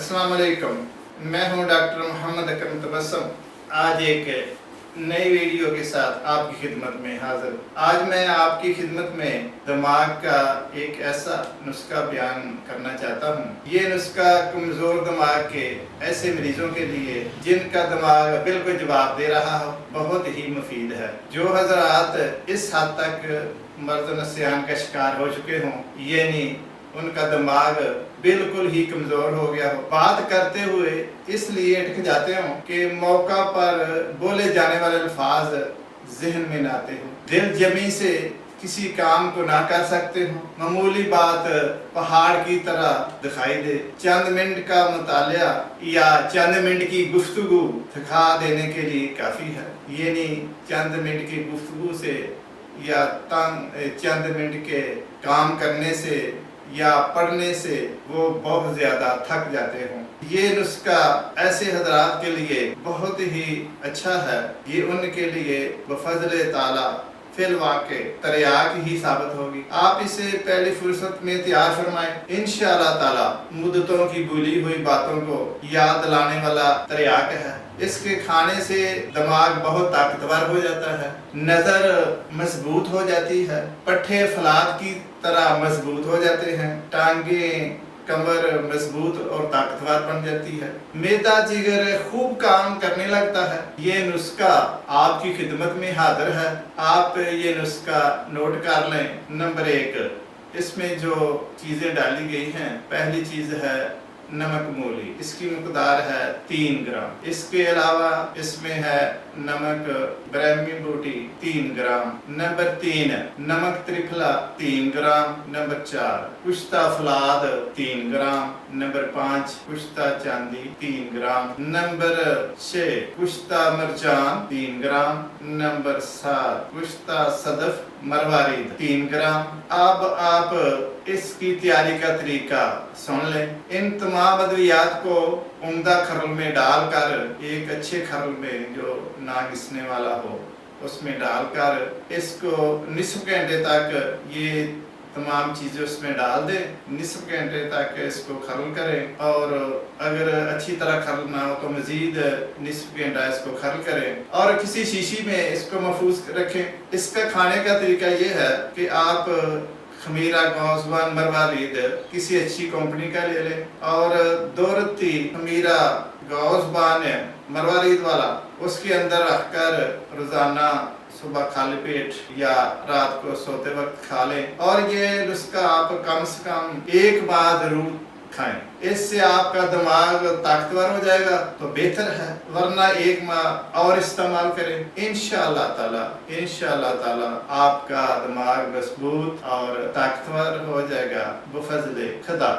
अस्सलाम वालेकुम। मैं हूं डॉक्टर मोहम्मद अकरम तबस्सुम। आज एक नई वीडियो के साथ आपकी खिदमत में हाजिर। आज मैं आपकी खिदमत में दिमाग का एक ऐसा नुस्खा बयान करना चाहता हूं। ये नुस्खा कमज़ोर दिमाग के ऐसे मरीजों के लिए जिनका दिमाग बिल्कुल जवाब दे रहा हो, बहुत ही मुफीद है। जो हजरात इस हद तक मर्द नस्यान का शिकार हो चुके हों, यानी उनका दिमाग बिल्कुल ही कमज़ोर हो गया हो, बात करते हुए इसलिए अटक जाते हों कि मौका पर बोले जाने वाले अल्फाज जहन में ना आते हो, दिल जमी से किसी काम को ना कर सकते हो, मामूली बात पहाड़ की तरह दिखाई दे, चंद मिनट का मुतालिया या चंद मिनट की गुफ्तगू थका देने के लिए काफ़ी है। ये नहीं चंद मिनट की गुफ्तगू से या चंद मिनट के काम करने से या पढ़ने से वो बहुत ज़्यादा थक जाते हों। ये नुस्खा ऐसे हजरात के लिए बहुत ही अच्छा है। ये उनके लिए बफज़ल ताला फिल वाक़े तरियाक ही साबित होगी। आप इसे पहली फुर्सत में तैयार फरमाएं। इंशाअल्लाह ताला मुद्दतों की भूली हुई बातों को याद दिलाने वाला तरियाक है। इसके खाने से दिमाग बहुत ताकतवर हो जाता है, नज़र मजबूत हो जाती है, पट्टे फलाद की तरह मजबूत हो जाते हैं, टांगे कमर मजबूत और ताकतवर बन जाती है, मैदा जिगर खूब काम करने लगता है। ये नुस्खा आपकी खिदमत में हाजिर है। आप ये नुस्खा नोट कर लें। नंबर 1, इसमें जो चीज़ें डाली गई हैं, पहली चीज़ है नमक मूली, इसकी मकदार है 3 ग्राम। इसके अलावा इसमें है नमक ब्राह्मी बूटी 3 ग्राम। नंबर 3, नमक त्रिफला 3 ग्राम। नंबर 4, कुश्ता फलाद 3 ग्राम। नंबर 5, कुश्ता चांदी 3 ग्राम। नंबर 6, कुश्ता मरचान 3 ग्राम। नंबर 7, कुश्ता सदफ मरवारीद 3 ग्राम। अब आप इसकी तैयारी का तरीका सुन लें। इन तमाम अद्वियात को उम्दा खरल में डालकर, एक अच्छे खरल में जो ना घिसने वाला हो उसमें डालकर इसको निस्फ घंटे तक ये तमाम चीज़ें उसमें डाल दें। निस्फ घंटे तक इसको खरल करें और अगर अच्छी तरह खरल ना हो तो मज़ीद निस्फ घंटा इसको खरल करें और किसी शीशी में इसको महफूज रखें। इसका खाने का तरीका ये है कि आप खमीरा गौज़बान मरवारीद किसी अच्छी कंपनी का ले लें और 2 रत्ती खमीरा गौज़बान मरवारीद वाला उसके अंदर रखकर रोज़ाना सुबह खाली पेट या रात को सोते वक्त खा लें। और ये नुस्खा आप कम से कम 1 माह जरूर खाएं। इससे आपका दिमाग ताकतवर हो जाएगा तो बेहतर है, वरना 1 माह और इस्तेमाल करें। इंशाअल्लाह ताला आपका दिमाग मजबूत और ताकतवर हो जाएगा बफज़ल खुदा।